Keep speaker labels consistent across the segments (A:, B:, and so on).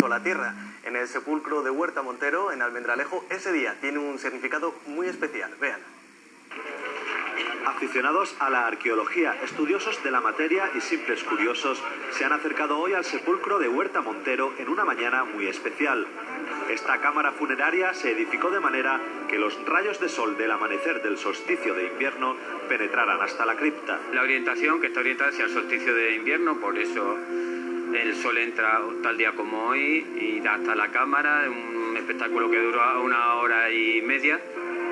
A: con la tierra. En el sepulcro de Huerta Montero, en Almendralejo, ese día tiene un significado muy especial. Vean.
B: Aficionados a la arqueología, estudiosos de la materia y simples curiosos se han acercado hoy al sepulcro de Huerta Montero en una mañana muy especial. Esta cámara funeraria se edificó de manera que los rayos de sol del amanecer del solsticio de invierno penetraran hasta la cripta.
C: La orientación, que está orientada hacia el solsticio de invierno, por eso el sol entra tal día como hoy y da hasta la cámara, un espectáculo que dura 1 hora y media.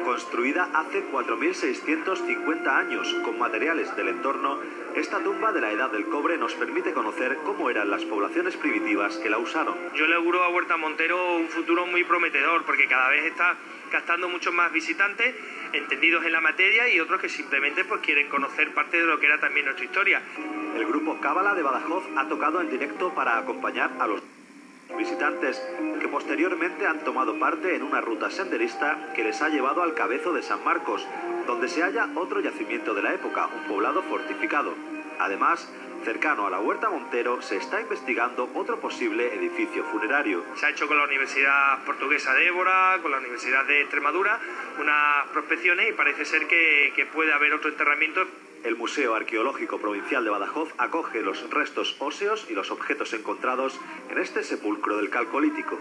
B: Construida hace 4.650 años con materiales del entorno, esta tumba de la Edad del Cobre nos permite conocer cómo eran las poblaciones primitivas que la usaron.
D: Yo le auguro a Huerta Montero un futuro muy prometedor, porque cada vez está captando muchos más visitantes entendidos en la materia y otros que simplemente pues quieren conocer parte de lo que era también nuestra historia.
B: El grupo Cábala de Badajoz ha tocado en directo para acompañar a los visitantes que posteriormente han tomado parte en una ruta senderista que les ha llevado al Cabezo de San Marcos, donde se halla otro yacimiento de la época, un poblado fortificado. Además, cercano a la Huerta Montero se está investigando otro posible edificio funerario.
D: Se ha hecho con la Universidad Portuguesa de Évora, con la Universidad de Extremadura, unas prospecciones y parece ser que puede haber otro enterramiento.
B: El Museo Arqueológico Provincial de Badajoz acoge los restos óseos y los objetos encontrados en este sepulcro del Calcolítico.